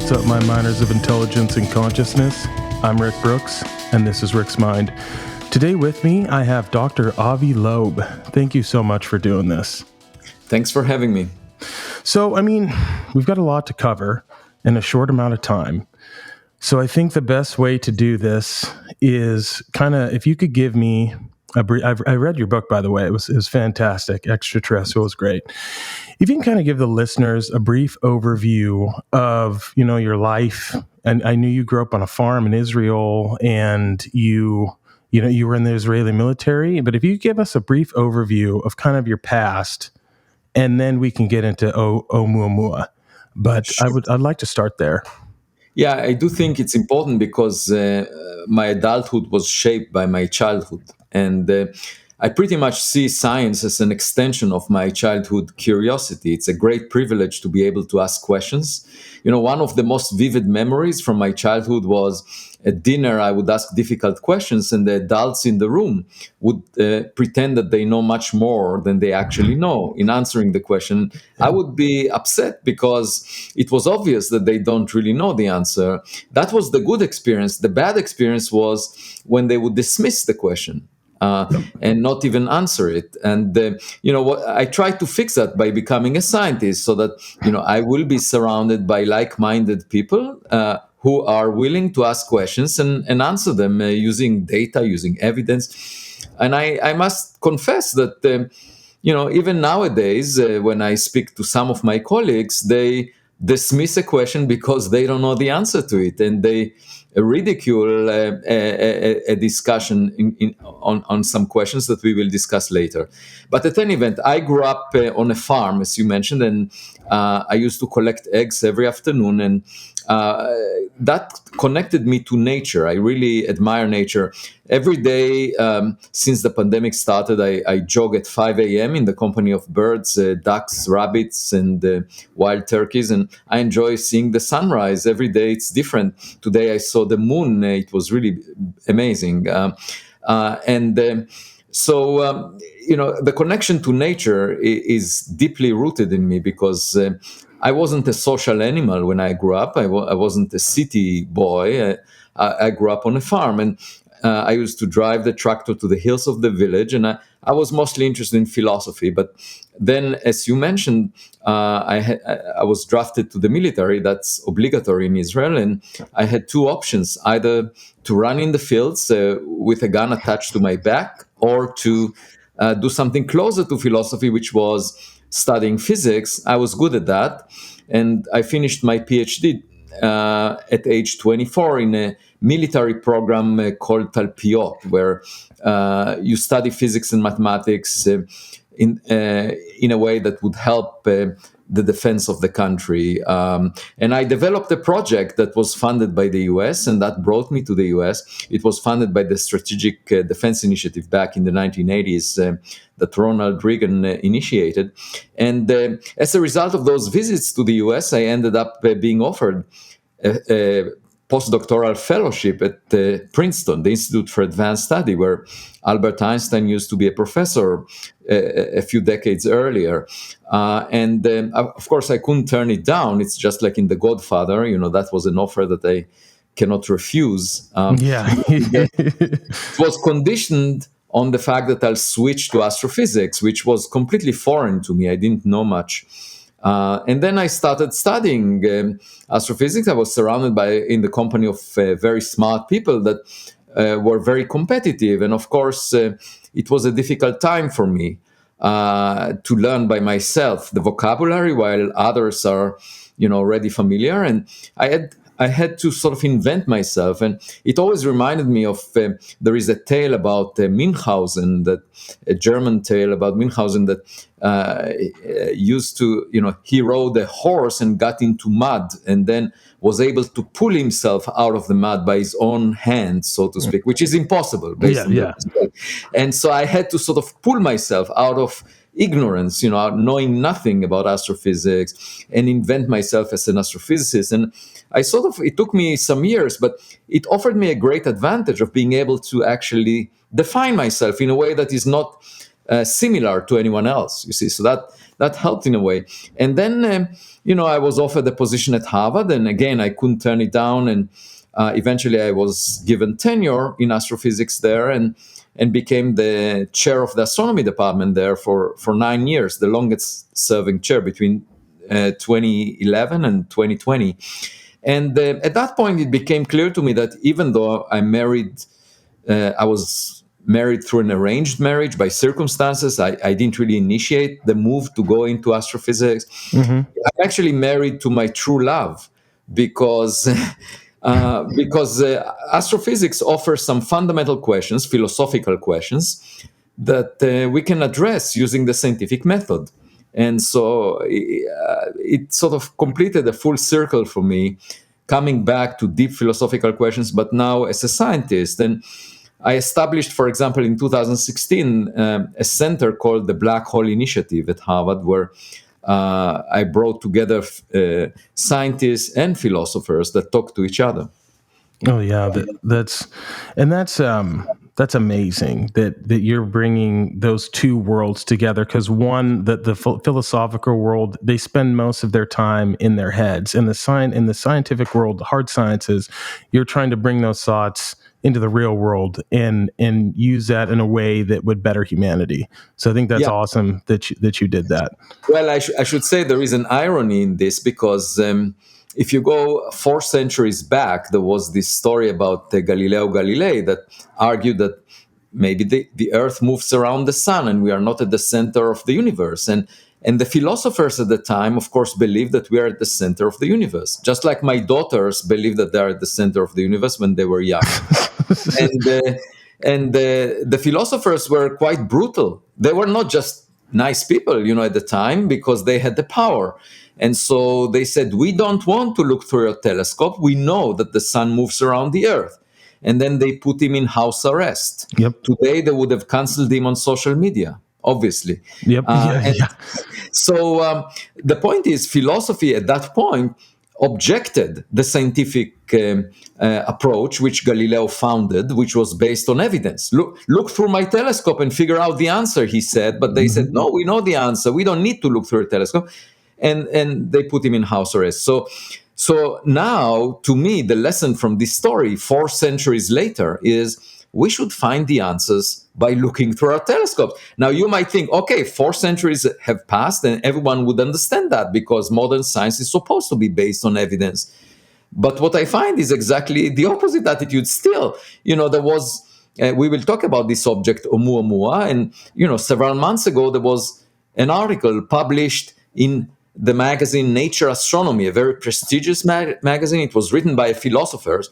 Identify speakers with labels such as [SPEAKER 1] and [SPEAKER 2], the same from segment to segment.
[SPEAKER 1] What's up, my miners of intelligence and consciousness? I'm Rick Brooks, and this is Rick's Mind. Today with me, I have Dr. Avi Loeb. Thank you so much for doing this.
[SPEAKER 2] Thanks for having me.
[SPEAKER 1] So, we've got a lot to cover in a short amount of time. So I think the best way to do this is if you could give me a brief. I read your book, by the way. It was fantastic. Extraterrestrial was great. If you can kind of give the listeners a brief overview of, your life. And I knew you grew up on a farm in Israel, and you were in the Israeli military. But if you give us a brief overview of kind of your past, and then we can get into Oumuamua. But
[SPEAKER 2] Sure.
[SPEAKER 1] I'd like to start there.
[SPEAKER 2] Yeah, I do think it's important because my adulthood was shaped by my childhood. And I pretty much see science as an extension of my childhood curiosity. It's a great privilege to be able to ask questions. One of the most vivid memories from my childhood was at dinner. I would ask difficult questions, and the adults in the room would pretend that they know much more than they actually know in answering the question. I would be upset because it was obvious that they don't really know the answer. That was the good experience. The bad experience was when they would dismiss the question. And not even answer it. And what I try to fix that by becoming a scientist, so that I will be surrounded by like-minded people who are willing to ask questions and answer them using data, using evidence. And I must confess that even nowadays, when I speak to some of my colleagues, they dismiss a question because they don't know the answer to it, and they ridicule a discussion on some questions that we will discuss later. But at any event, I grew up on a farm, as you mentioned, and I used to collect eggs every afternoon, and that connected me to nature. I really admire nature. Every day since the pandemic started, I jog at 5 a.m. in the company of birds, ducks, rabbits, and wild turkeys, and I enjoy seeing the sunrise. Every day it's different. Today I saw the moon. It was really amazing. The connection to nature is deeply rooted in me because I wasn't a social animal when I grew up. I wasn't a city boy. I grew up on a farm, and I used to drive the tractor to the hills of the village, and I was mostly interested in philosophy. But then, as you mentioned, I was drafted to the military. That's obligatory in Israel, and I had two options: either to run in the fields with a gun attached to my back, or to do something closer to philosophy, which was studying physics. I was good at that, and I finished my PhD at age 24 in a military program called Talpiot, where you study physics and mathematics in a way that would help the defense of the country. And I developed a project that was funded by the US, and that brought me to the US. It was funded by the Strategic Defense Initiative back in the 1980s that Ronald Reagan initiated. And as a result of those visits to the US, I ended up being offered a postdoctoral fellowship at Princeton, the Institute for Advanced Study, where Albert Einstein used to be a professor a few decades earlier. Of course, I couldn't turn it down. It's just like in The Godfather, that was an offer that I cannot refuse. It was conditioned on the fact that I'll switch to astrophysics, which was completely foreign to me. I didn't know much. And then I started studying astrophysics. I was surrounded in the company of very smart people that were very competitive. And of course, it was a difficult time for me to learn by myself the vocabulary while others are, already familiar. And I had to sort of invent myself. And it always reminded me of, there is a tale about Münchhausen, a German tale about Münchhausen that used to, he rode a horse and got into mud and then was able to pull himself out of the mud by his own hands, so to speak, which is impossible based on that. And so I had to sort of pull myself out of ignorance, knowing nothing about astrophysics, and invent myself as an astrophysicist. And it took me some years, but it offered me a great advantage of being able to actually define myself in a way that is not similar to anyone else. You see, so that helped in a way. And then I was offered a position at Harvard, and again I couldn't turn it down. And eventually I was given tenure in astrophysics there, and became the chair of the astronomy department there for 9 years, the longest serving chair between 2011 and 2020. And at that point, it became clear to me that even though I was married through an arranged marriage by circumstances. I didn't really initiate the move to go into astrophysics.
[SPEAKER 1] Mm-hmm.
[SPEAKER 2] I'm actually married to my true love because astrophysics offers some fundamental questions, philosophical questions that we can address using the scientific method. And so it sort of completed a full circle for me, coming back to deep philosophical questions, but now as a scientist. And I established, for example, in 2016, a center called the Black Hole Initiative at Harvard, where I brought together scientists and philosophers that talk to each other.
[SPEAKER 1] Oh yeah, that's amazing that you're bringing those two worlds together, because one, that the philosophical world, they spend most of their time in their heads, and in the scientific world, the hard sciences, you're trying to bring those thoughts into the real world and use that in a way that would better humanity. So I think that's
[SPEAKER 2] Yeah.
[SPEAKER 1] awesome that you did that.
[SPEAKER 2] Well, I should say there is an irony in this because if you go 4 centuries back, there was this story about Galileo Galilei that argued that maybe the Earth moves around the sun and we are not at the center of the universe. And the philosophers at the time, of course, believed that we are at the center of the universe, just like my daughters believe that they are at the center of the universe when they were young. and the philosophers were quite brutal. They were not just nice people, at the time, because they had the power. And so they said, we don't want to look through a telescope. We know that the sun moves around the Earth. And then they put him in house arrest.
[SPEAKER 1] Yep.
[SPEAKER 2] Today, they would have canceled him on social media, obviously.
[SPEAKER 1] Yep. Yeah.
[SPEAKER 2] So the point is, philosophy at that point objected the scientific approach which Galileo founded, which was based on evidence. Look through my telescope and figure out the answer, he said. But they said, no, we know the answer. We don't need to look through a telescope. And they put him in house arrest. So now, to me, the lesson from this story 4 centuries later is we should find the answers by looking through our telescopes. Now, you might think, okay, 4 centuries have passed and everyone would understand that because modern science is supposed to be based on evidence. But what I find is exactly the opposite attitude still. There was, we will talk about this object, Oumuamua, and, several months ago, there was an article published in the magazine Nature Astronomy, a very prestigious magazine. It was written by philosophers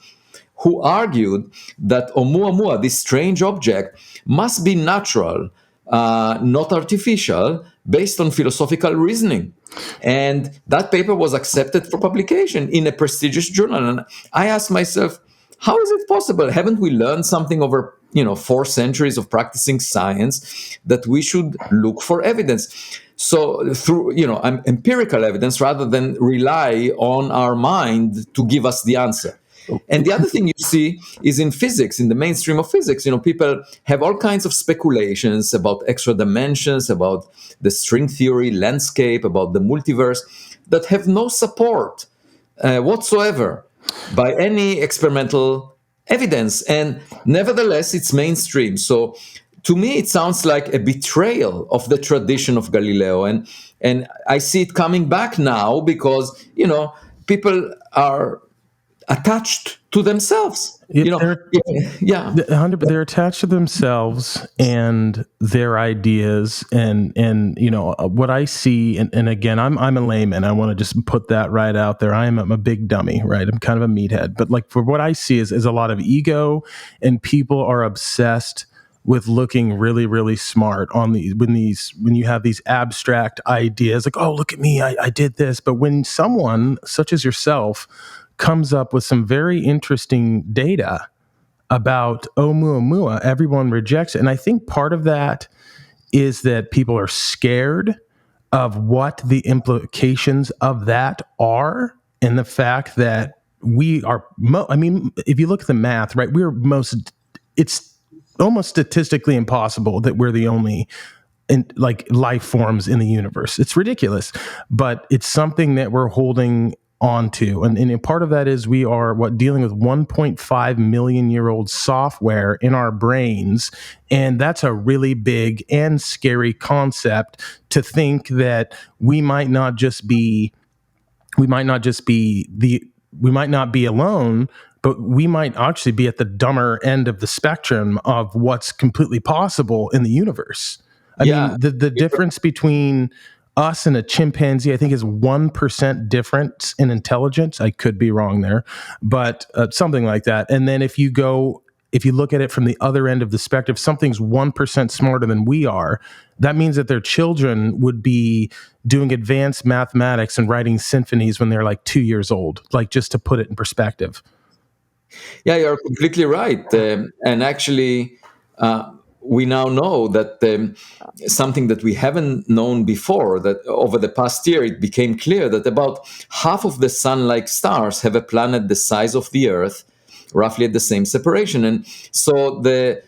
[SPEAKER 2] who argued that Oumuamua, this strange object, must be natural, not artificial, based on philosophical reasoning. And that paper was accepted for publication in a prestigious journal. And I asked myself, how is it possible? Haven't we learned something over 4 centuries of practicing science that we should look for evidence? So through empirical evidence rather than rely on our mind to give us the answer. And the other thing you see is in physics, in the mainstream of physics, people have all kinds of speculations about extra dimensions, about the string theory landscape, about the multiverse that have no support whatsoever by any experimental evidence. And nevertheless, it's mainstream. So to me, it sounds like a betrayal of the tradition of Galileo. And I see it coming back now because, people are attached to themselves.
[SPEAKER 1] They're
[SPEAKER 2] Yeah.
[SPEAKER 1] 100. They're attached to themselves and their ideas, and what I see. And again, I'm a layman. I want to just put that right out there. I'm a big dummy, right? I'm kind of a meathead. But like for what I see is a lot of ego, and people are obsessed with looking really, really smart on when you have these abstract ideas, like, oh, look at me, I did this. But when someone such as yourself comes up with some very interesting data about Oumuamua, everyone rejects it. And I think part of that is that people are scared of what the implications of that are, and the fact that we are, if you look at the math, right, it's almost statistically impossible that we're the only like life forms in the universe. It's ridiculous, but it's something that we're holding on to. And part of that is we are dealing with 1.5 million year old software in our brains. And that's a really big and scary concept, to think that we might not be alone, but we might actually be at the dumber end of the spectrum of what's completely possible in the universe. I
[SPEAKER 2] Yeah.
[SPEAKER 1] mean, the difference between us and a chimpanzee, I think, is 1% difference in intelligence. I could be wrong there, but something like that. And then if you look at it from the other end of the spectrum, something's 1% smarter than we are. That means that their children would be doing advanced mathematics and writing symphonies when they're like 2 years old, like, just to put it in perspective.
[SPEAKER 2] Yeah, you're completely right. And actually, we now know that something that we haven't known before, that over the past year, it became clear that about half of the sun-like stars have a planet the size of the Earth, roughly at the same separation. And so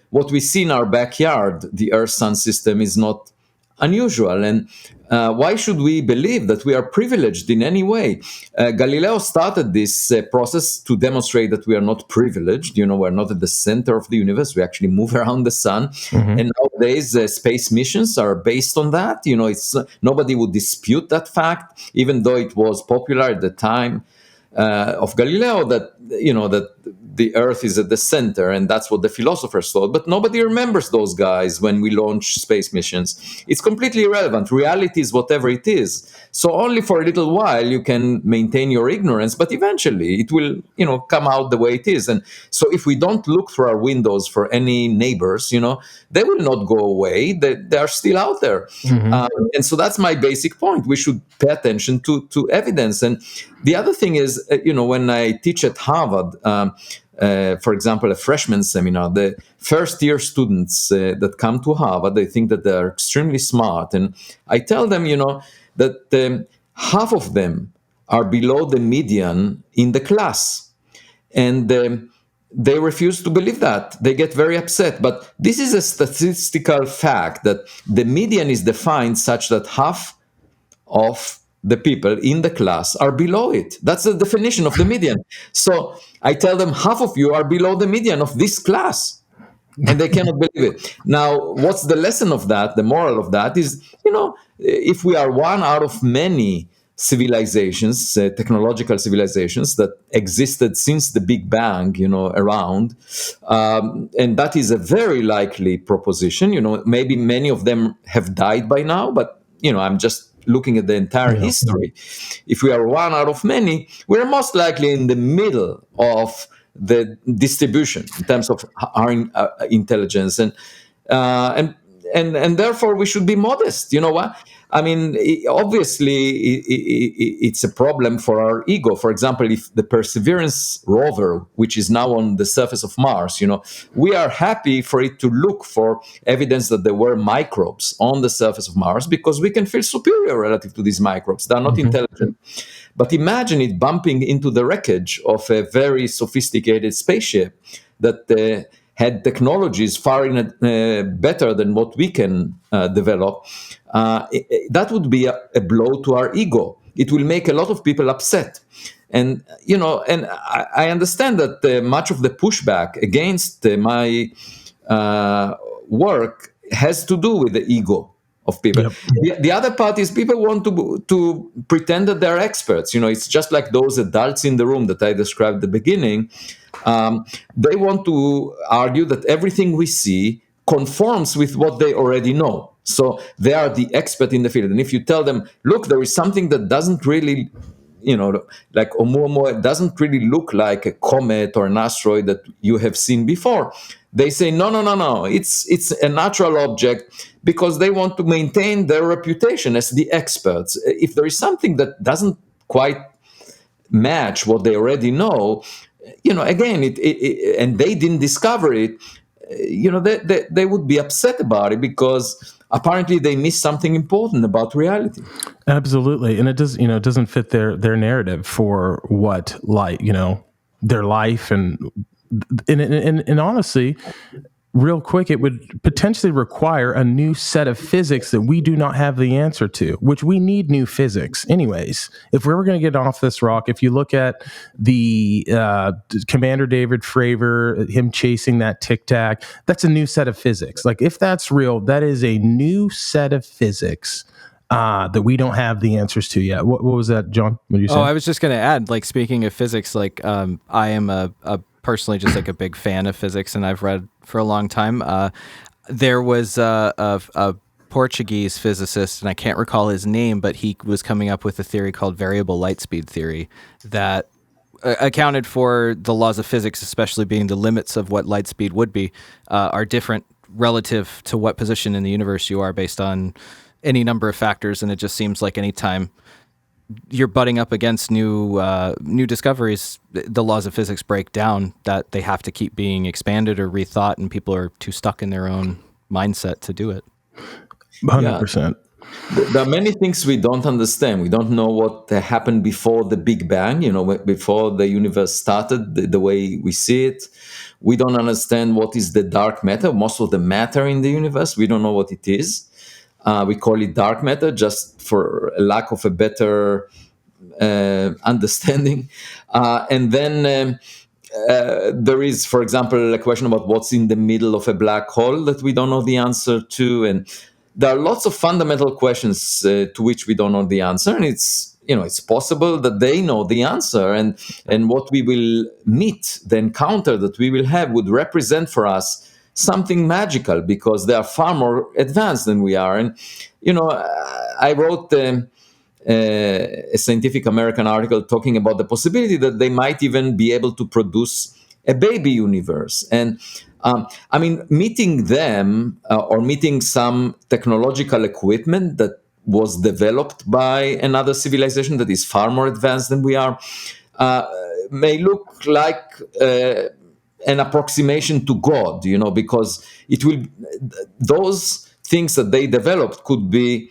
[SPEAKER 2] what we see in our backyard, the Earth-Sun system, is not unusual. And why should we believe that we are privileged in any way? Galileo started this process to demonstrate that we are not privileged. We're not at the center of the universe. We actually move around the sun. Mm-hmm. And nowadays, space missions are based on that. Nobody would dispute that fact, even though it was popular at the time of Galileo that the Earth is at the center, and that's what the philosophers thought. But nobody remembers those guys when we launch space missions. It's completely irrelevant. Reality is whatever it is. So only for a little while you can maintain your ignorance, but eventually it will, come out the way it is. And so if we don't look through our windows for any neighbors, they will not go away. They are still out there. Mm-hmm. And so that's my basic point. We should pay attention to evidence. And the other thing is, when I teach at Harvard, for example, a freshman seminar, the first-year students that come to Harvard, they think that they're extremely smart. And I tell them, that half of them are below the median in the class. And they refuse to believe that. They get very upset. But this is a statistical fact that the median is defined such that half of the people in the class are below it. That's the definition of the median. So I tell them, half of you are below the median of this class. And they cannot believe it. Now, what's the lesson of that? The moral of that is, if we are one out of many civilizations, technological civilizations that existed since the Big Bang, around, and that is a very likely proposition. Maybe many of them have died by now, but, I'm just looking at the entire history. If we are one out of many, we're most likely in the middle of the distribution in terms of our intelligence, and therefore we should be modest. You know what? I mean, obviously, it's a problem for our ego. For example, if the Perseverance rover, which is now on the surface of Mars, we are happy for it to look for evidence that there were microbes on the surface of Mars because we can feel superior relative to these microbes. They're not intelligent. But imagine it bumping into the wreckage of a very sophisticated spaceship that had technologies far better than what we can develop. That would be a blow to our ego. It will make a lot of people upset. And, I understand that much of the pushback against my work has to do with the ego of people. Yep. The other part is people want to pretend that they're experts. It's just like those adults in the room that I described at the beginning. They want to argue that everything we see conforms with what they already know. So they are the expert in the field. And if you tell them, look, there is something that doesn't really, like Oumuamua, doesn't really look like a comet or an asteroid that you have seen before, they say, no. It's a natural object, because they want to maintain their reputation as the experts. If there is something that doesn't quite match what they already know, again, and they didn't discover it, they would be upset about it because apparently they missed something important about reality.
[SPEAKER 1] Absolutely. And it doesn't fit their narrative for what their life and honestly, real quick, it would potentially require a new set of physics that we do not have the answer to, which we need new physics. Anyways, if we were going to get off this rock, if you look at the Commander David Fravor, him chasing that Tic Tac, that's a new set of physics. Like, if that's real, that is a new set of physics that we don't have the answers to yet. What was that, John? What did you say?
[SPEAKER 3] Oh, I was just going to add, like, speaking of physics, like, I am a personally just like a big fan of physics, and I've read for a long time. There was a Portuguese physicist, and I can't recall his name, but he was coming up with a theory called variable light speed theory that accounted for the laws of physics, especially being the limits of what light speed would be, are different relative to what position in the universe you are based on any number of factors. And it just seems like anytime you're butting up against new discoveries, the laws of physics break down, that they have to keep being expanded or rethought, and people are too stuck in their own mindset to do it.
[SPEAKER 1] 100%.
[SPEAKER 2] There are many things we don't understand. We don't know what happened before the Big Bang, before the universe started the way we see it. We don't understand what is the dark matter. Most of the matter in the universe, we don't know what it is. We call it dark matter just for a lack of a better understanding. And then there is, for example, a question about what's in the middle of a black hole that we don't know the answer to. And there are lots of fundamental questions to which we don't know the answer. And it's possible that they know the answer. And what we will meet, the encounter that we will have, would represent for us something magical, because they are far more advanced than we are. And, I wrote a Scientific American article talking about the possibility that they might even be able to produce a baby universe. And meeting them or meeting some technological equipment that was developed by another civilization that is far more advanced than we are may look like an approximation to God, because those things that they developed could be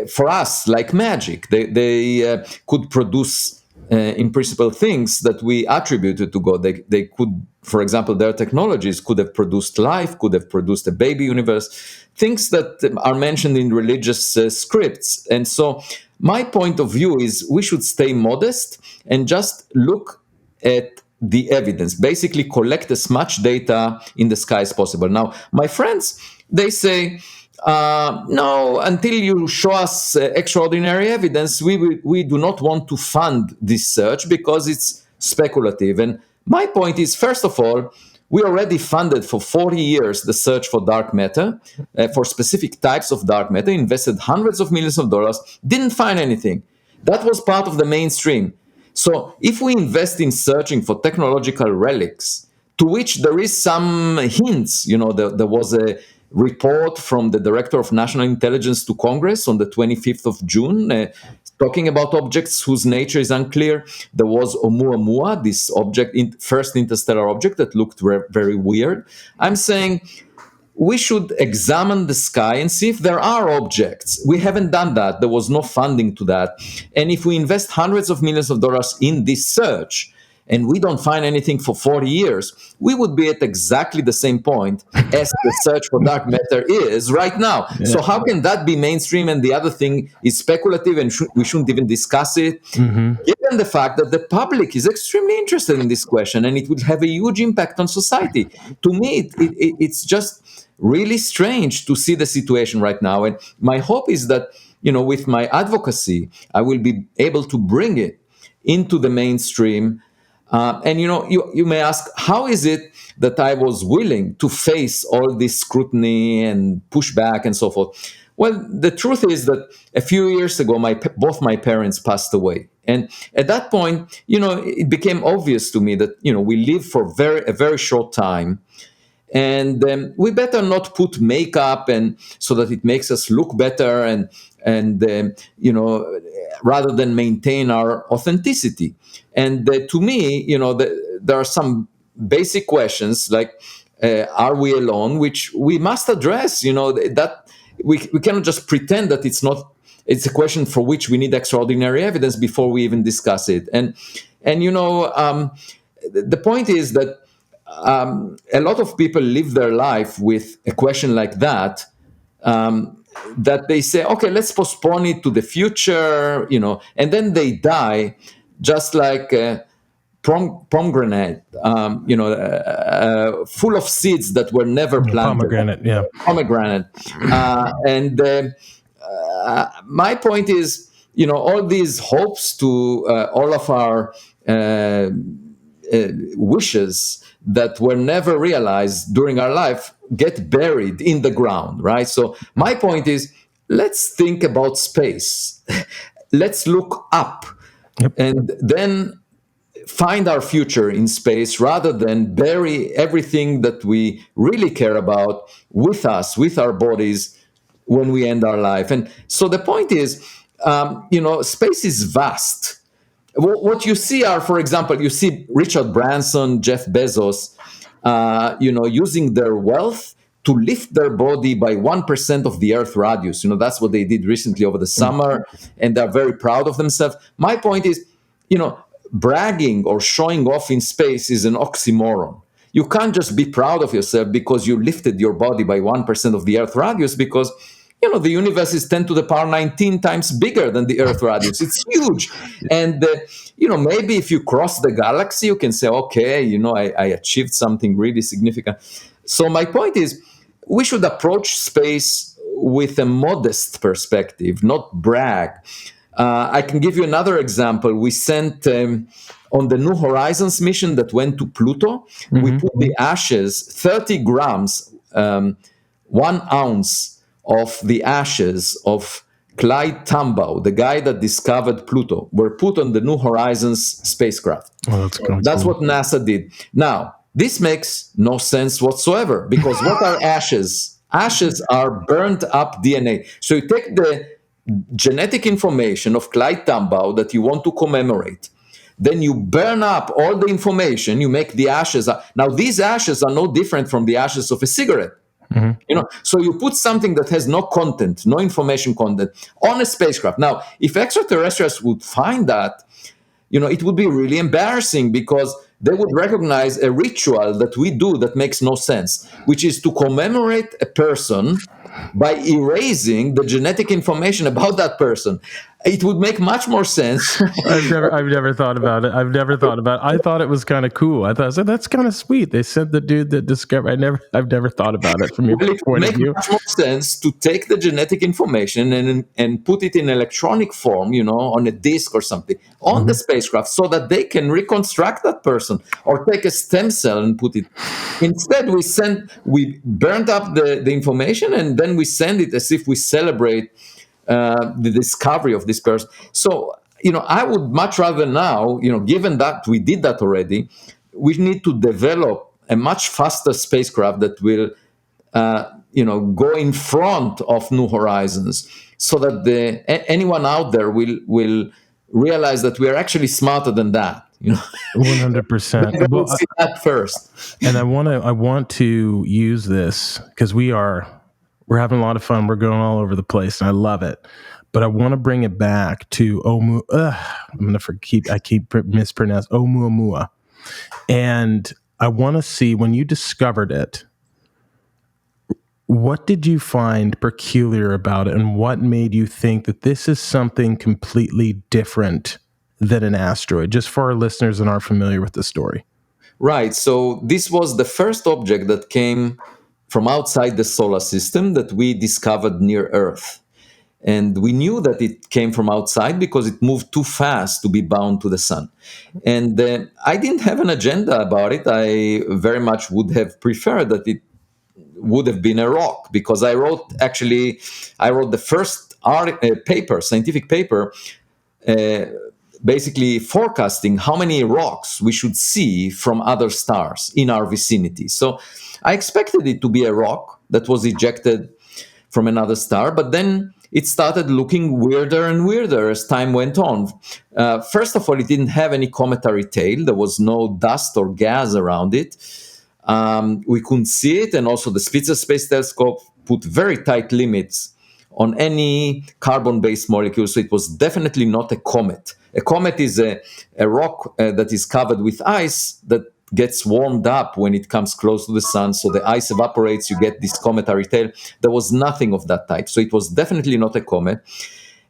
[SPEAKER 2] for us like magic. They could produce in principle things that we attributed to God. They could, for example, their technologies could have produced life, could have produced a baby universe, things that are mentioned in religious scripts. And so my point of view is we should stay modest and just look at the evidence, basically collect as much data in the sky as possible. Now, my friends, they say, no, until you show us extraordinary evidence, we do not want to fund this search because it's speculative. And my point is, first of all, we already funded for 40 years the search for dark matter, for specific types of dark matter, invested hundreds of millions of dollars, didn't find anything. That was part of the mainstream. So if we invest in searching for technological relics, to which there is some hints, there was a report from the Director of National Intelligence to Congress on the 25th of June, talking about objects whose nature is unclear. There was Oumuamua, this first interstellar object that looked very weird. I'm saying we should examine the sky and see if there are objects. We haven't done that. There was no funding to that. And if we invest hundreds of millions of dollars in this search and we don't find anything for 40 years, we would be at exactly the same point as the search for dark matter is right now. Yeah. So how can that be mainstream and the other thing is speculative and we shouldn't even discuss it? Mm-hmm. Given the fact that the public is extremely interested in this question and it would have a huge impact on society. To me, it's just really strange to see the situation right now. And my hope is that, with my advocacy, I will be able to bring it into the mainstream. And you may ask, how is it that I was willing to face all this scrutiny and pushback and so forth? Well, the truth is that a few years ago, both my parents passed away. And at that point, it became obvious to me that, we live for a very short time. And we better not put makeup and so that it makes us look better and rather than maintain our authenticity. And to me, there are some basic questions like, are we alone, which we must address, that we cannot just pretend that it's a question for which we need extraordinary evidence before we even discuss it. And the point is that a lot of people live their life with a question like that, that they say, okay, let's postpone it to the future, and then they die, just like pomegranate, full of seeds that were never planted.
[SPEAKER 1] Pomegranate, yeah.
[SPEAKER 2] Pomegranate. And my point is, all these hopes to all of our wishes that were never realized during our life get buried in the ground, right? So my point is, let's think about space. Let's look up, and then find our future in space, rather than bury everything that we really care about with us, with our bodies, when we end our life. And so the point is, space is vast. What you see are, for example, you see Richard Branson, Jeff Bezos, using their wealth to lift their body by 1% of the Earth radius. That's what they did recently over the summer, and they're very proud of themselves. My point is, bragging or showing off in space is an oxymoron. You can't just be proud of yourself because you lifted your body by 1% of the Earth radius, because the universe is 10 to the power 19 times bigger than the Earth radius. It's huge. And, maybe if you cross the galaxy, you can say, okay, I achieved something really significant. So my point is, we should approach space with a modest perspective, not brag. I can give you another example. We sent on the New Horizons mission that went to Pluto, we put the ashes, 30 grams, 1 ounce of the ashes of Clyde Tombaugh, the guy that discovered Pluto, were put on the New Horizons spacecraft.
[SPEAKER 1] Oh,
[SPEAKER 2] that's
[SPEAKER 1] cool.
[SPEAKER 2] what NASA did. Now, this makes no sense whatsoever, because what are ashes? Ashes are burnt up DNA. So you take the genetic information of Clyde Tombaugh that you want to commemorate, then you burn up all the information, you make the ashes. Now, these ashes are no different from the ashes of a cigarette. So you put something that has no content, no information content, on a spacecraft. Now, if extraterrestrials would find that, it would be really embarrassing, because they would recognize a ritual that we do that makes no sense, which is to commemorate a person by erasing the genetic information about that person. It would make much more sense.
[SPEAKER 1] I've never thought about it. I thought it was kind of cool. I thought, that's kind of sweet. They sent the dude that discovered. I've never thought about it from your
[SPEAKER 2] Well, it would
[SPEAKER 1] point of
[SPEAKER 2] make
[SPEAKER 1] view.
[SPEAKER 2] much more sense to take the genetic information and put it in electronic form, on a disk or something, on the spacecraft, so that they can reconstruct that person, or take a stem cell and put it. Instead, we burned up the information, and then we send it as if we celebrate the discovery of this person. So, I would much rather now, given that we did that already, we need to develop a much faster spacecraft that will, go in front of New Horizons, so that anyone out there will realize that we are actually smarter than that.
[SPEAKER 1] 100%.
[SPEAKER 2] They will see that first.
[SPEAKER 1] And I want to use this, because we're having a lot of fun. We're going all over the place, and I love it. But I want to bring it back to I keep mispronouncing Oumuamua. And I want to see, when you discovered it, what did you find peculiar about it, and what made you think that this is something completely different than an asteroid, just for our listeners that aren't familiar with the story?
[SPEAKER 2] Right. So this was the first object that came from outside the solar system that we discovered near Earth. And we knew that it came from outside because it moved too fast to be bound to the sun. And I didn't have an agenda about it. I very much would have preferred that it would have been a rock, because I wrote the first scientific paper, basically forecasting how many rocks we should see from other stars in our vicinity. So I expected it to be a rock that was ejected from another star, but then it started looking weirder and weirder as time went on. First of all, it didn't have any cometary tail. There was no dust or gas around it. We couldn't see it, and also the Spitzer Space Telescope put very tight limits on any carbon-based molecule, so it was definitely not a comet. A comet is a rock that is covered with ice that gets warmed up when it comes close to the sun, so the ice evaporates, you get this cometary tail. There was nothing of that type. So it was definitely not a comet.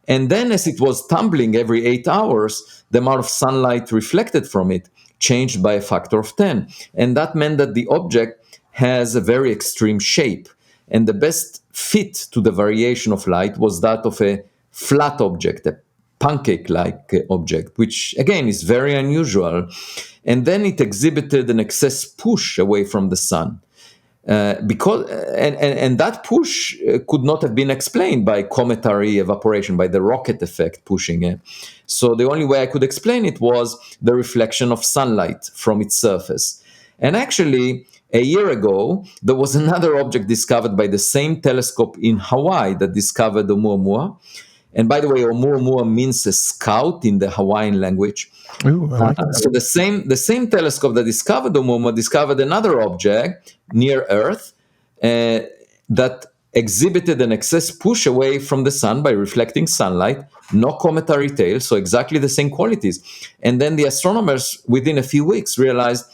[SPEAKER 2] And then as it was tumbling every 8 hours, the amount of sunlight reflected from it changed by a factor of 10. And that meant that the object has a very extreme shape. And the best fit to the variation of light was that of a flat object, a pancake-like object, which again is very unusual. And then it exhibited an excess push away from the sun. And that push could not have been explained by cometary evaporation, by the rocket effect pushing it. So the only way I could explain it was the reflection of sunlight from its surface. And actually, a year ago, there was another object discovered by the same telescope in Hawaii that discovered Oumuamua. And by the way, Oumuamua means a scout in the Hawaiian language.
[SPEAKER 1] Ooh, I like that.
[SPEAKER 2] So the same telescope that discovered Oumuamua discovered another object near Earth that exhibited an excess push away from the sun by reflecting sunlight, no cometary tail, so exactly the same qualities. And then the astronomers, within a few weeks, realized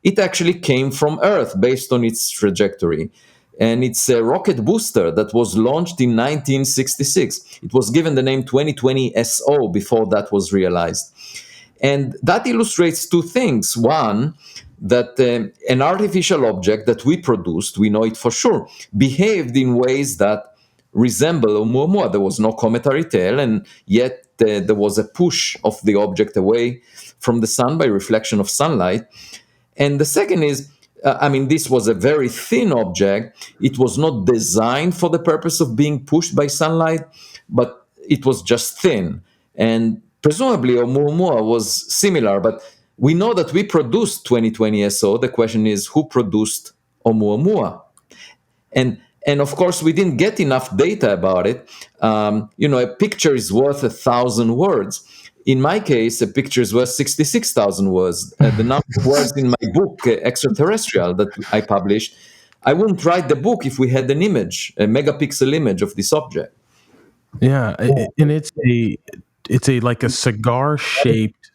[SPEAKER 2] it actually came from Earth based on its trajectory. And it's a rocket booster that was launched in 1966. It was given the name 2020 SO before that was realized. And that illustrates two things. One, that an artificial object that we produced, we know it for sure, behaved in ways that resemble Oumuamua. There was no cometary tail, and yet there was a push of the object away from the sun by reflection of sunlight. And the second is, this was a very thin object. It was not designed for the purpose of being pushed by sunlight, but it was just thin. And presumably Oumuamua was similar, but we know that we produced 2020 SO. The question is, who produced Oumuamua? And of course, we didn't get enough data about it. A picture is worth 1,000 words. In my case, a picture is worth 66,000 words. The number of words in my book, Extraterrestrial, that I published, I wouldn't write the book if we had an image, a megapixel image of this object.
[SPEAKER 1] Yeah, and it's a like a cigar shaped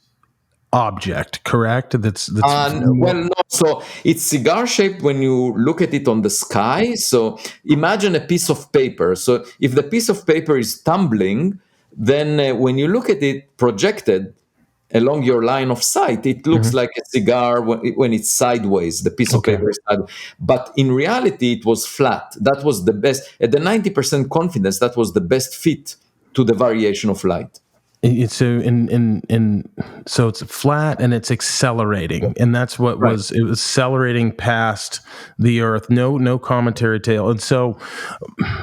[SPEAKER 1] object, correct? That's
[SPEAKER 2] Well, no. So it's cigar shaped when you look at it on the sky. So imagine a piece of paper. So if the piece of paper is tumbling, then when you look at it projected along your line of sight, it looks like a cigar when it's sideways. The piece of paper is sideways. But in reality, it was flat. That was the best. At the 90% confidence, that was the best fit to the variation of light.
[SPEAKER 1] It's so it's flat and it's accelerating, and that's what
[SPEAKER 2] Right.
[SPEAKER 1] it was accelerating past the Earth. No cometary tail. And so,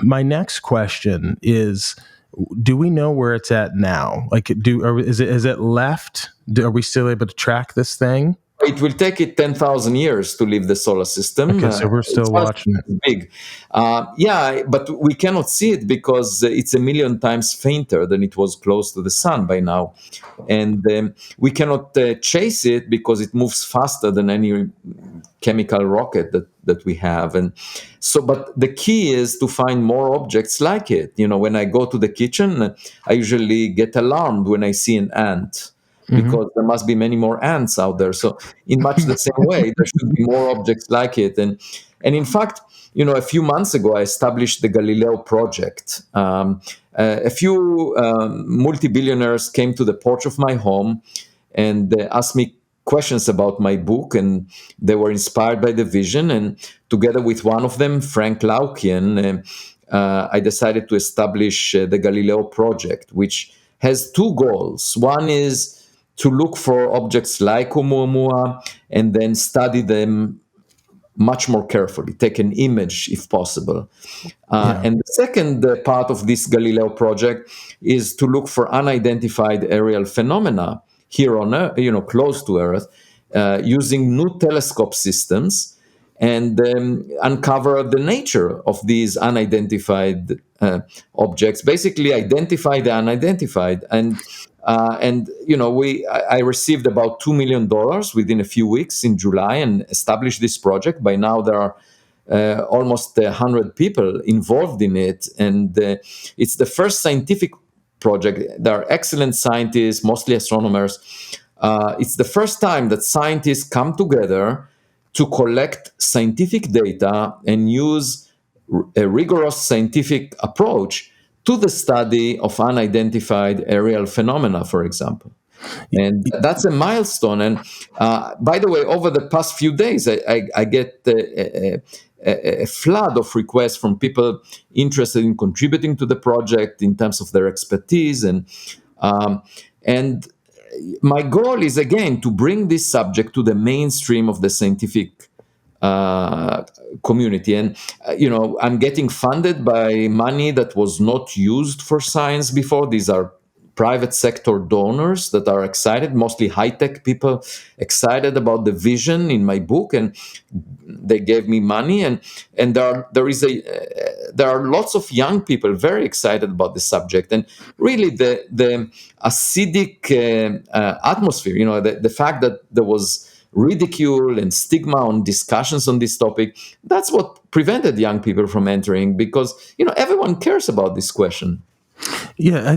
[SPEAKER 1] my next question is: do we know where it's at now? Like, is it left? Are we still able to track this thing?
[SPEAKER 2] It will take it 10,000 years to leave the solar system.
[SPEAKER 1] Okay, so we're still watching it.
[SPEAKER 2] Big. But we cannot see it because it's a million times fainter than it was close to the sun by now. And we cannot chase it because it moves faster than any chemical rocket that we have. And so, but the key is to find more objects like it. When I go to the kitchen, I usually get alarmed when I see an ant, because there must be many more ants out there. So in much the same way, there should be more objects like it. And in fact, a few months ago, I established the Galileo Project. A few multi-billionaires came to the porch of my home and asked me questions about my book, and they were inspired by the vision. And together with one of them, Frank Laukian, I decided to establish the Galileo Project, which has two goals. One is to look for objects like Oumuamua and then study them much more carefully, take an image if possible. And the second part of this Galileo project is to look for unidentified aerial phenomena here on Earth, close to Earth, using new telescope systems, and uncover the nature of these unidentified objects. Basically, identify the unidentified. I received about $2 million within a few weeks in July and established this project. By now, there are almost 100 people involved in it, and it's the first scientific project. There are excellent scientists, mostly astronomers, it's the first time that scientists come together to collect scientific data and use a rigorous scientific approach to the study of unidentified aerial phenomena, for example. And that's a milestone. And by the way, over the past few days, I get a flood of requests from people interested in contributing to the project in terms of their expertise. And my goal is, again, to bring this subject to the mainstream of the scientific community. And I'm getting funded by money that was not used for science before. These are private sector donors that are excited, mostly high-tech people, excited about the vision in my book, and they gave me money. And there are lots of young people very excited about the subject. And really, the acidic atmosphere, the fact that there was ridicule and stigma on discussions on this topic, that's what prevented young people from entering, because everyone cares about this question.
[SPEAKER 1] Yeah,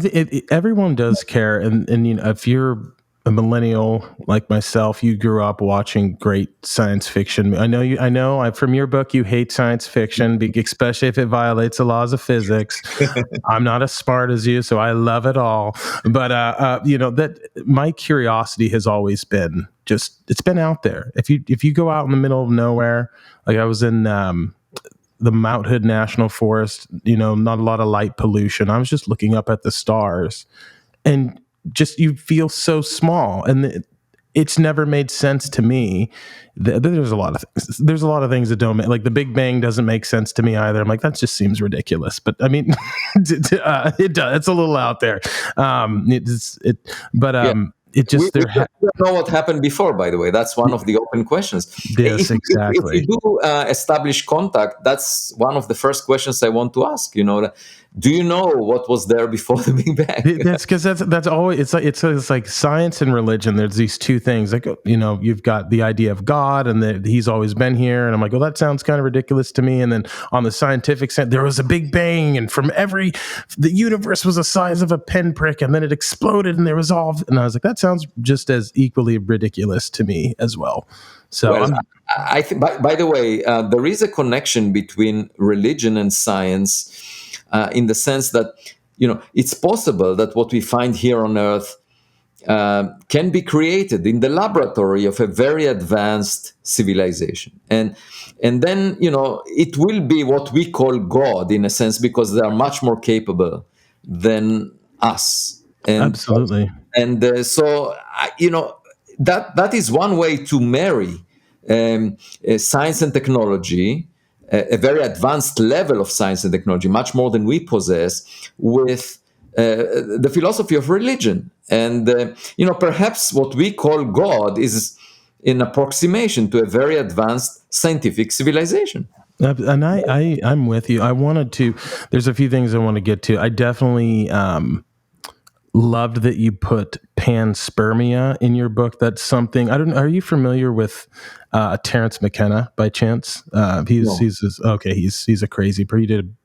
[SPEAKER 1] everyone does care, and if you're a millennial like myself, you grew up watching great science fiction. I know. From your book, you hate science fiction, especially if it violates the laws of physics. I'm not as smart as you, so I love it all. But that my curiosity has always been it's been out there. If you go out in the middle of nowhere, like I was in the Mount Hood National Forest, not a lot of light pollution. I was just looking up at the stars, and just you feel so small, and it's never made sense to me. There's a lot of things that don't make, like the Big Bang doesn't make sense to me either. I'm like, that just seems ridiculous. But I mean, it does. It's a little out there. It just
[SPEAKER 2] we don't know what happened before, by the way. That's one of the open questions.
[SPEAKER 1] Yes, exactly.
[SPEAKER 2] If you do establish contact, that's one of the first questions I want to ask. Do you know what was there before the Big Bang?
[SPEAKER 1] That's because that's always it's like science and religion. There's these two things. Like you've got the idea of God and that He's always been here, and I'm like, well, that sounds kind of ridiculous to me. And then on the scientific side, there was a Big Bang, and the universe was the size of a pinprick, and then it exploded, and there was all. And I was like, that sounds just as equally ridiculous to me as well. So
[SPEAKER 2] I think. By the way, there is a connection between religion and science. In the sense that, it's possible that what we find here on Earth can be created in the laboratory of a very advanced civilization. And then, it will be what we call God, in a sense, because they are much more capable than us. And,
[SPEAKER 1] absolutely.
[SPEAKER 2] And so, that is one way to marry science and technology, a very advanced level of science and technology, much more than we possess, with the philosophy of religion. And, perhaps what we call God is an approximation to a very advanced scientific civilization.
[SPEAKER 1] And I'm with you. There's a few things I want to get to. I definitely loved that you put panspermia in your book. That's something are you familiar with Terence McKenna by chance? He's a crazy person.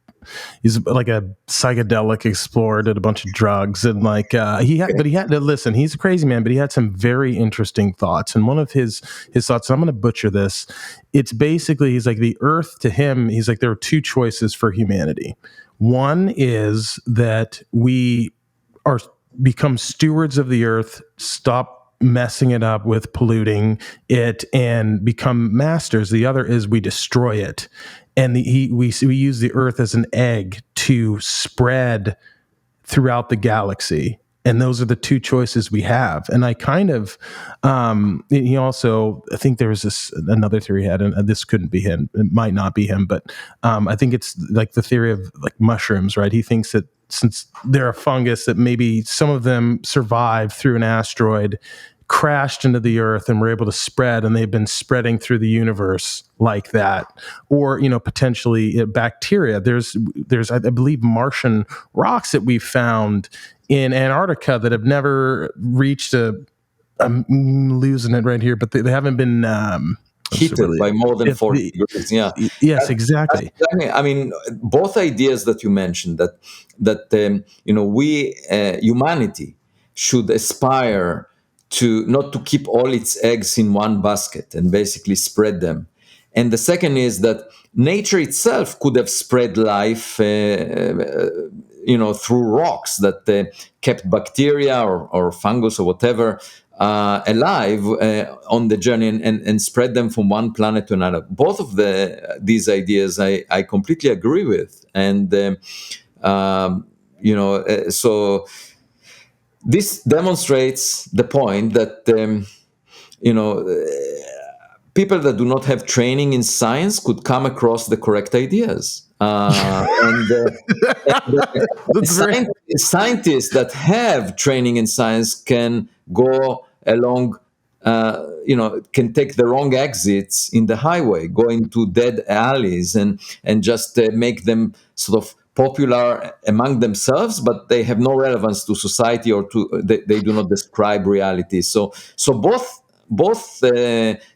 [SPEAKER 1] He's like a psychedelic explorer, did a bunch of drugs, and he had to listen. He's a crazy man, but he had some very interesting thoughts. And one of his thoughts, I'm going to butcher this. It's basically, he's like, the Earth to him, he's like, there are two choices for humanity. One is that we become stewards of the Earth, stop messing it up with polluting it, and become masters. The other is we destroy it, and we use the Earth as an egg to spread throughout the galaxy. And those are the two choices we have. And I kind of, he also, I think there was another theory he had, and this couldn't be him. It might not be him, but I think it's like the theory of like mushrooms, right? He thinks that since they're a fungus, that maybe some of them survived through an asteroid, crashed into the Earth, and were able to spread, and they've been spreading through the universe like that. Or potentially bacteria. There's I believe Martian rocks that we found in Antarctica that have never reached I'm losing it right here, but they haven't been
[SPEAKER 2] heated by more than 40 degrees. Yeah.
[SPEAKER 1] Yes, exactly.
[SPEAKER 2] I mean, both ideas that you mentioned, that we humanity should aspire to not to keep all its eggs in one basket and basically spread them. And the second is that nature itself could have spread life, through rocks that kept bacteria or fungus or whatever alive on the journey, and spread them from one planet to another. Both of these ideas I completely agree with, and so this demonstrates the point that people that do not have training in science could come across the correct ideas.
[SPEAKER 1] That's very
[SPEAKER 2] Scientists that have training in science can go along, can take the wrong exits in the highway, go into dead alleys, and just make them sort of popular among themselves, but they have no relevance to society, or they do not describe reality. So both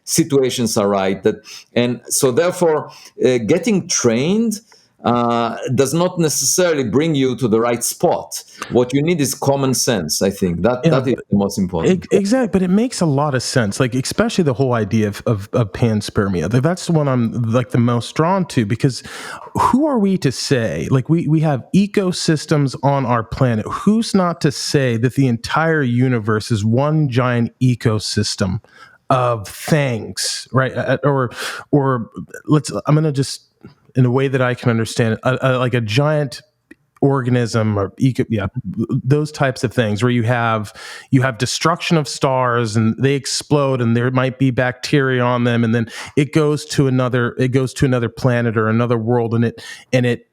[SPEAKER 2] situations are right. And so therefore, getting trained does not necessarily bring you to the right spot. What you need is common sense. I think that is the most important.
[SPEAKER 1] Exactly, but it makes a lot of sense. Like, especially the whole idea of panspermia. That's the one I'm like the most drawn to, because who are we to say? Like, we have ecosystems on our planet. Who's not to say that the entire universe is one giant ecosystem of things, right? Or I'm going to just, in a way that I can understand it, like a giant organism or those types of things, where you have destruction of stars and they explode and there might be bacteria on them, and then it goes to another planet or another world, and it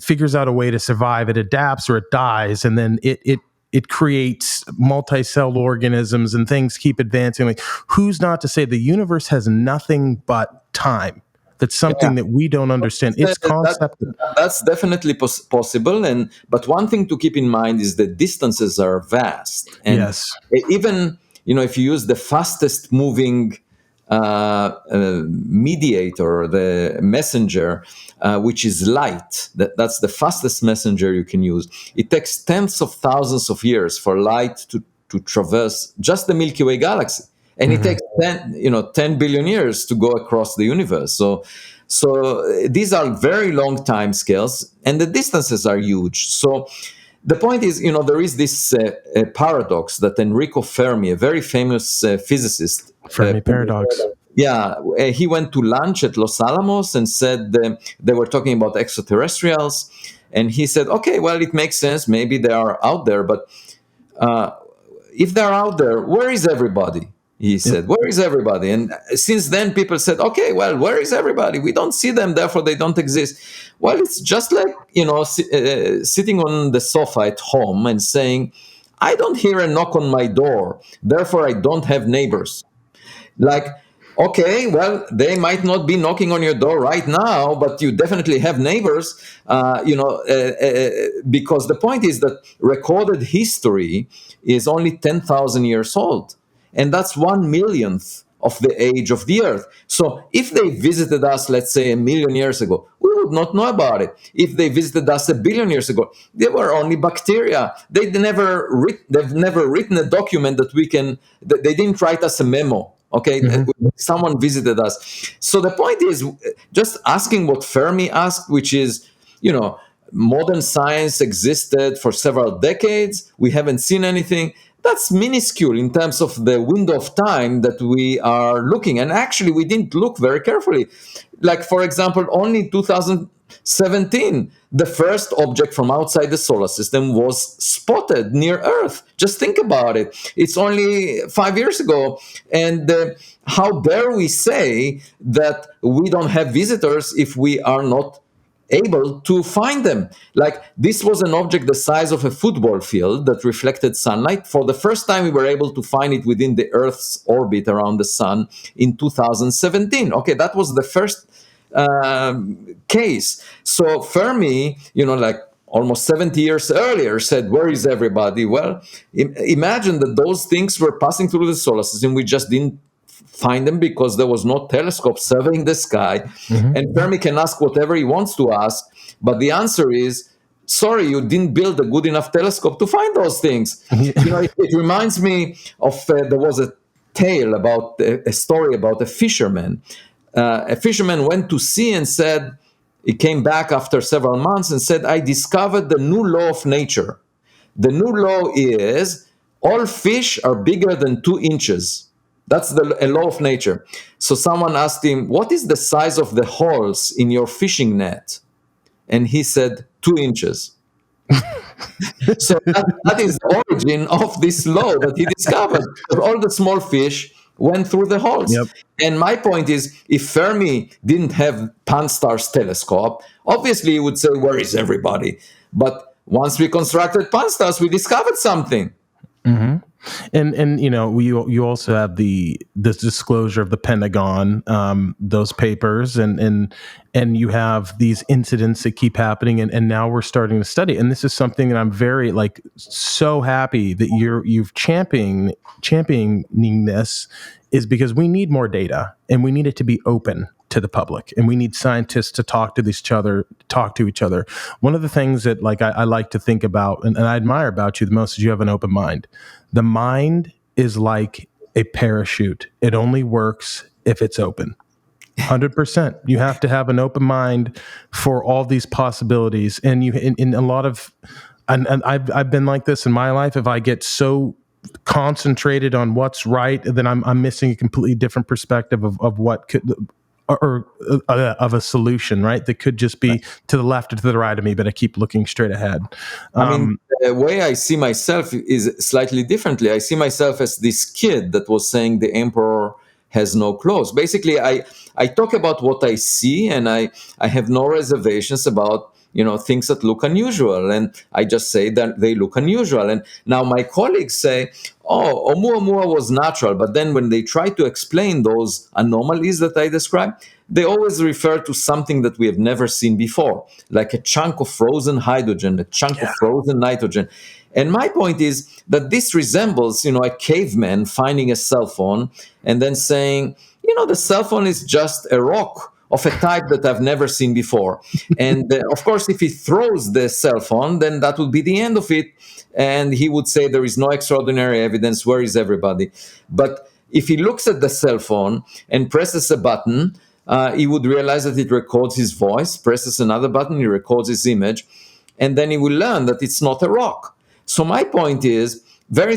[SPEAKER 1] figures out a way to survive. It adapts or it dies, and then it creates multi-celled organisms, and things keep advancing. Like, who's not to say the universe has nothing but time? That's something that we don't understand. It's concept.
[SPEAKER 2] That's definitely possible. But one thing to keep in mind is that distances are vast. And
[SPEAKER 1] yes.
[SPEAKER 2] Even, if you use the fastest moving mediator, the messenger, which is light, that's the fastest messenger you can use. It takes tens of thousands of years for light to traverse just the Milky Way galaxy. And it takes 10 billion years to go across the universe. So these are very long time scales, and the distances are huge. So the point is, there is this paradox that Enrico Fermi, a very famous physicist,
[SPEAKER 1] Fermi paradox.
[SPEAKER 2] He went to lunch at Los Alamos and said they were talking about extraterrestrials, and he said, okay, well, it makes sense. Maybe they are out there, but if they're out there, where is everybody? He said, where is everybody? And since then, people said, okay, well, where is everybody? We don't see them, therefore they don't exist. Well, it's just like, sitting on the sofa at home and saying, I don't hear a knock on my door, therefore I don't have neighbors. Like, okay, well, they might not be knocking on your door right now, but you definitely have neighbors, because the point is that recorded history is only 10,000 years old. And that's 1/1,000,000th of the age of the Earth. So if they visited us, let's say, 1,000,000 years ago, we would not know about it. If they visited us 1,000,000,000 years ago, they were only bacteria. They've never written a document they didn't write us a memo. Okay, someone visited us. So the point is just asking what Fermi asked, which is, modern science existed for several decades. We haven't seen anything. That's minuscule in terms of the window of time that we are looking. And actually, we didn't look very carefully. Like, for example, only in 2017, the first object from outside the solar system was spotted near Earth. Just think about it. It's only 5 years ago. And how dare we say that we don't have visitors if we are not able to find them? Like, this was an object the size of a football field that reflected sunlight. For the first time, we were able to find it within the Earth's orbit around the sun in 2017. Okay, that was the first case. So Fermi, like almost 70 years earlier, said, where is everybody? Well, imagine that those things were passing through the solar system. We just didn't find them because there was no telescope surveying the sky. And Fermi can ask whatever he wants to ask, but the answer is sorry, you didn't build a good enough telescope to find those things. It reminds me of there was a tale about a story about a fisherman. A fisherman went to sea and said, he came back after several months and said, I discovered the new law of nature. The new law is all fish are bigger than 2 inches. That's a law of nature. So someone asked him, what is the size of the holes in your fishing net? And he said, 2 inches. So that is the origin of this law that he discovered. All the small fish went through the holes.
[SPEAKER 1] Yep.
[SPEAKER 2] And my point is, if Fermi didn't have Pan-STARRS telescope, obviously he would say, where is everybody? But once we constructed Pan-STARRS, we discovered something.
[SPEAKER 1] And you also have this disclosure of the Pentagon, those papers, and you have these incidents that keep happening, and now we're starting to study. And this is something that I'm very so happy that you've championing this, is because we need more data and we need it to be open to the public, and we need scientists to talk to each other. One of the things that I like to think about and I admire about you the most is you have an open mind. The mind is like a parachute. It only works if it's open. 100%. You have to have an open mind for all these possibilities. And in a lot of, and I've been like this in my life. If I get so concentrated on what's right, then I'm missing a completely different perspective of what could, or of a solution, right? That could just be to the left or to the right of me, but I keep looking straight ahead.
[SPEAKER 2] The way I see myself is slightly differently. I see myself as this kid that was saying the emperor has no clothes. Basically, I talk about what I see, and I have no reservations about things that look unusual, and I just say that they look unusual. And now my colleagues say, oh, Oumuamua was natural, but then when they try to explain those anomalies that I describe, they always refer to something that we have never seen before, like a chunk of frozen hydrogen, a chunk of frozen nitrogen. And my point is that this resembles, a caveman finding a cell phone and then saying, the cell phone is just a rock of a type that I've never seen before. And of course, if he throws the cell phone, then that would be the end of it. And he would say there is no extraordinary evidence. Where is everybody? But if he looks at the cell phone and presses a button, he would realize that it records his voice, presses another button, he records his image, and then he will learn that it's not a rock. So my point is, very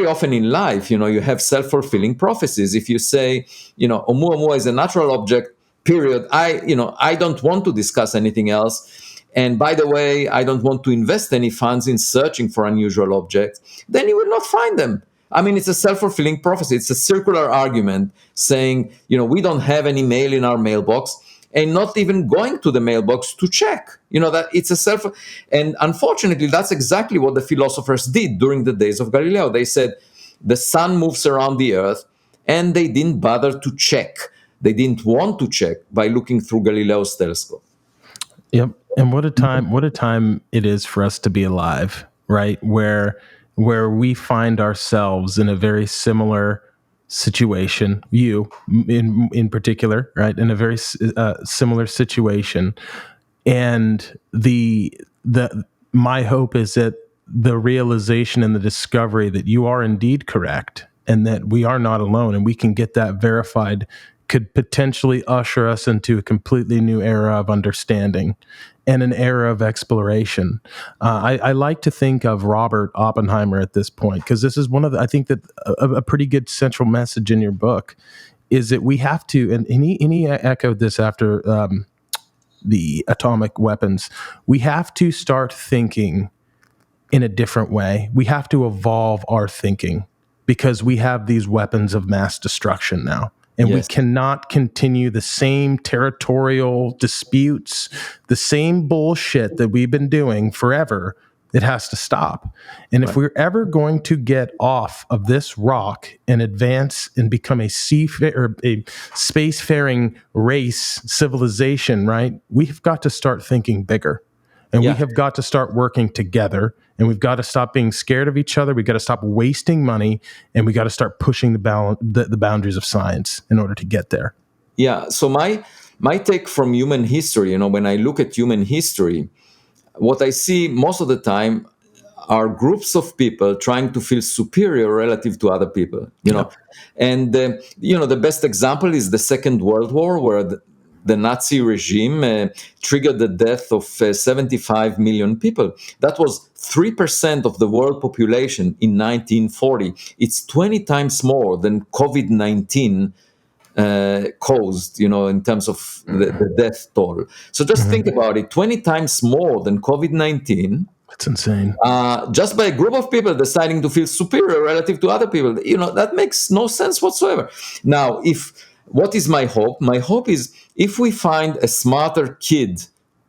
[SPEAKER 2] often in life, you have self-fulfilling prophecies. If you say, Oumuamua is a natural object, period, I don't want to discuss anything else. And by the way, I don't want to invest any funds in searching for unusual objects, then you will not find them. I mean, it's a self-fulfilling prophecy. It's a circular argument saying, we don't have any mail in our mailbox, and not even going to the mailbox to check. That it's a and unfortunately, that's exactly what the philosophers did during the days of Galileo. They said the sun moves around the earth, and they didn't bother to check. They didn't want to check by looking through Galileo's telescope.
[SPEAKER 1] Yep. And what a time it is for us to be alive, right? Where we find ourselves in a very similar situation, you in particular, right? In a very similar situation. And my hope is that the realization and the discovery that you are indeed correct and that we are not alone and we can get that verified could potentially usher us into a completely new era of understanding and an era of exploration. I like to think of Robert Oppenheimer at this point, because this is I think that a pretty good central message in your book is that we have to, and he echoed this after the atomic weapons, we have to start thinking in a different way. We have to evolve our thinking because we have these weapons of mass destruction now. And we cannot continue the same territorial disputes, the same bullshit that we've been doing forever. It has to stop. And if we're ever going to get off of this rock and advance and become a spacefaring race civilization, right? We've got to start thinking bigger. And we have got to start working together, and we've got to stop being scared of each other. We've got to stop wasting money, and we got to start pushing the boundaries of science in order to get there.
[SPEAKER 2] Yeah. So my take from human history, when I look at human history, what I see most of the time are groups of people trying to feel superior relative to other people,
[SPEAKER 1] Yep.
[SPEAKER 2] and the best example is the Second World War, where the Nazi regime triggered the death of 75 million people. That was 3% of the world population in 1940. It's 20 times more than COVID-19 caused, in terms of the death toll. So just think about it, 20 times more than COVID-19,
[SPEAKER 1] That's insane.
[SPEAKER 2] just by a group of people deciding to feel superior relative to other people. That makes no sense whatsoever. Now, what is my hope? My hope is if we find a smarter kid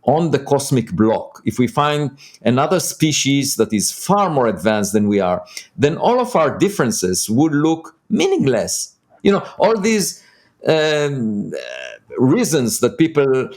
[SPEAKER 2] on the cosmic block, if we find another species that is far more advanced than we are, then all of our differences would look meaningless. All these reasons that people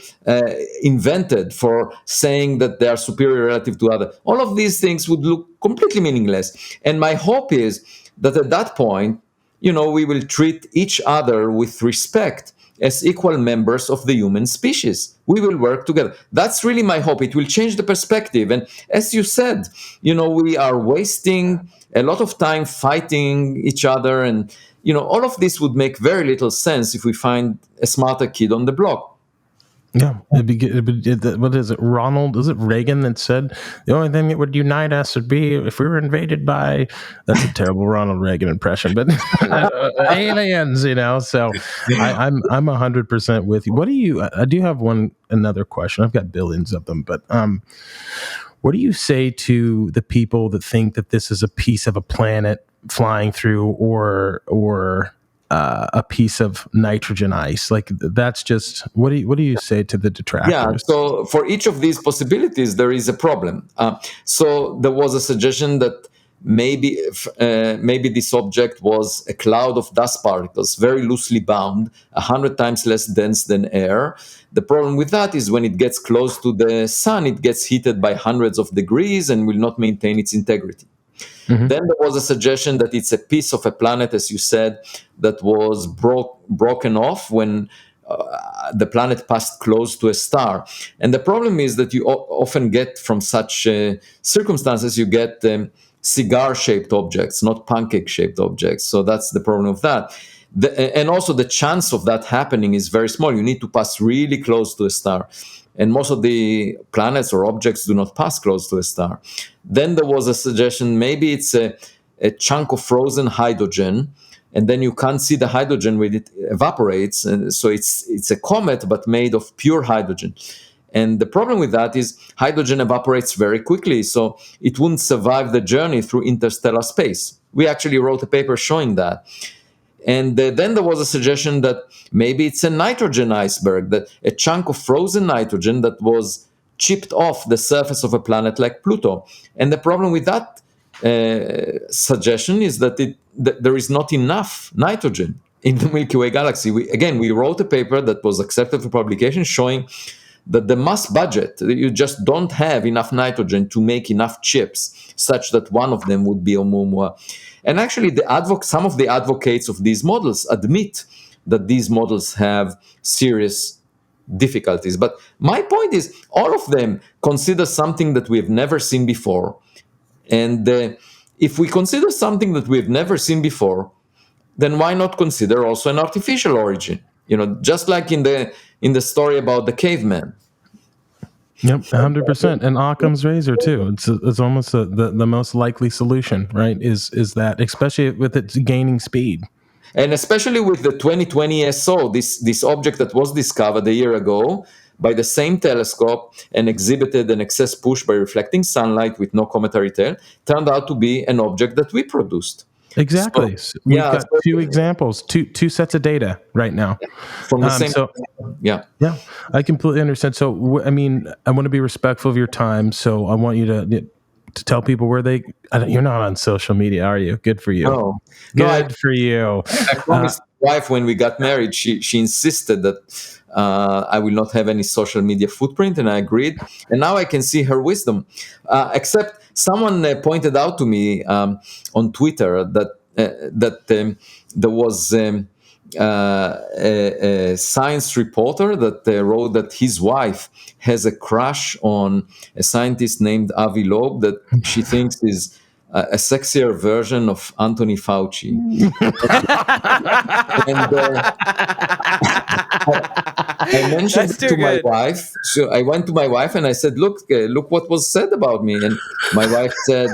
[SPEAKER 2] invented for saying that they are superior relative to others, all of these things would look completely meaningless. And my hope is that at that point, we will treat each other with respect as equal members of the human species. We will work together. That's really my hope. It will change the perspective. And as you said, we are wasting a lot of time fighting each other, and all of this would make very little sense if we find a smarter kid on the block.
[SPEAKER 1] Yeah, what is it? Ronald? Is it Reagan that said the only thing that would unite us would be if we were invaded by? That's a terrible Ronald Reagan impression, but aliens, So I'm 100% with you. What do you? I do have another question. I've got billions of them, but what do you say to the people that think that this is a piece of a planet flying through, or a piece of nitrogen ice? Like, that's just what do you say to the detractors?
[SPEAKER 2] Yeah, so for each of these possibilities, there is a problem. So there was a suggestion that maybe this object was a cloud of dust particles, very loosely bound, 100 times less dense than air. The problem with that is when it gets close to the sun, it gets heated by hundreds of degrees and will not maintain its integrity. Then there was a suggestion that it's a piece of a planet, as you said, that was broken off when the planet passed close to a star. And the problem is that you often get from such circumstances, you get cigar-shaped objects, not pancake-shaped objects. So that's the problem of that. And also the chance of that happening is very small. You need to pass really close to a star. And most of the planets or objects do not pass close to a star. Then there was a suggestion, maybe it's a chunk of frozen hydrogen, and then you can't see the hydrogen when it evaporates. And so it's a comet, but made of pure hydrogen. And the problem with that is hydrogen evaporates very quickly, so it wouldn't survive the journey through interstellar space. We actually wrote a paper showing that. And then there was a suggestion that maybe it's a nitrogen iceberg, that a chunk of frozen nitrogen that was chipped off the surface of a planet like Pluto. And the problem with that suggestion is that there is not enough nitrogen in the Milky Way galaxy. We wrote a paper that was accepted for publication showing that the mass budget, you just don't have enough nitrogen to make enough chips such that one of them would be Oumuamua. And actually, some of the advocates of these models admit that these models have serious difficulties. But my point is, all of them consider something that we have never seen before. And if we consider something that we've never seen before, then why not consider also an artificial origin? Just like in the story about the caveman.
[SPEAKER 1] Yep, 100%. And Occam's razor too. It's almost the most likely solution, right? Is that, especially with its gaining speed,
[SPEAKER 2] and especially with the 2020 SO, this object that was discovered a year ago by the same telescope and exhibited an excess push by reflecting sunlight with no cometary tail, turned out to be an object that we produced.
[SPEAKER 1] Exactly. So we've got two examples, two sets of data right now
[SPEAKER 2] from the same. Yeah,
[SPEAKER 1] I completely understand. So, I want to be respectful of your time. So I want you to tell people where you're not on social media, are you? Good for you.
[SPEAKER 2] No.
[SPEAKER 1] Good for you.
[SPEAKER 2] I promised my wife when we got married, she insisted that I will not have any social media footprint, and I agreed. And now I can see her wisdom. Except someone pointed out to me on Twitter that there was a science reporter that wrote that his wife has a crush on a scientist named Avi Loeb that she thinks is a sexier version of Anthony Fauci. And I mentioned
[SPEAKER 3] That's
[SPEAKER 2] it
[SPEAKER 3] too
[SPEAKER 2] to my
[SPEAKER 3] good.
[SPEAKER 2] wife. So I went to my wife and I said, look what was said about me." And my wife said,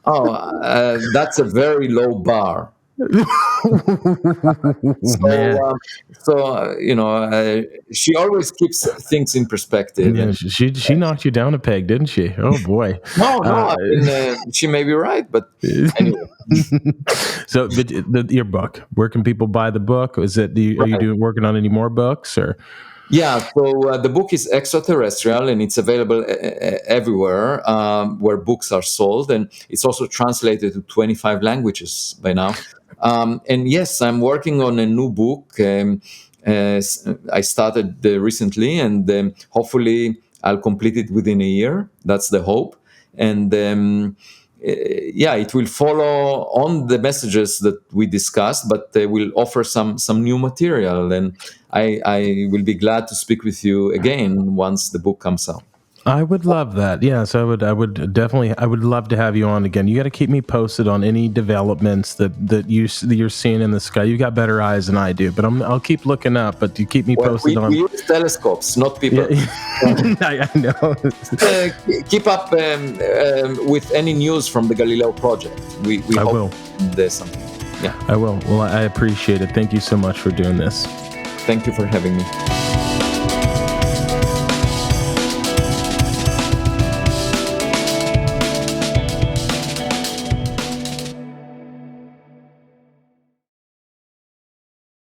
[SPEAKER 2] "Oh, that's a very low bar." So,
[SPEAKER 1] Man.
[SPEAKER 2] she always keeps things in perspective.
[SPEAKER 1] Yeah,
[SPEAKER 2] And
[SPEAKER 1] she knocked you down a peg, didn't she? Oh boy.
[SPEAKER 2] no, I mean, she may be right, but anyway.
[SPEAKER 1] So, but your book, where can people buy the book? Is it are you
[SPEAKER 2] Right.
[SPEAKER 1] working on any more books or?
[SPEAKER 2] Yeah, so the book is extraterrestrial and it's available everywhere where books are sold. And it's also translated to 25 languages by now. And yes, I'm working on a new book. I started recently, and hopefully I'll complete it within a year. That's the hope. And yeah, it will follow on the messages that we discussed, but they will offer some new material. And I will be glad to speak with you again once the book comes out.
[SPEAKER 1] I would love that. Yes, I would definitely. I would love to have you on again. You got to keep me posted on any developments that you're seeing in the sky. You got better eyes than I do, but I'll keep looking up. But you keep me
[SPEAKER 2] Well,
[SPEAKER 1] posted on.
[SPEAKER 2] we use telescopes, not people.
[SPEAKER 1] Yeah, I know.
[SPEAKER 2] Keep up with any news from the Galileo Project. We
[SPEAKER 1] I
[SPEAKER 2] hope
[SPEAKER 1] will.
[SPEAKER 2] there's something. Yeah.
[SPEAKER 1] I will. Well, I appreciate it. Thank you so much for doing this.
[SPEAKER 2] Thank you for having me.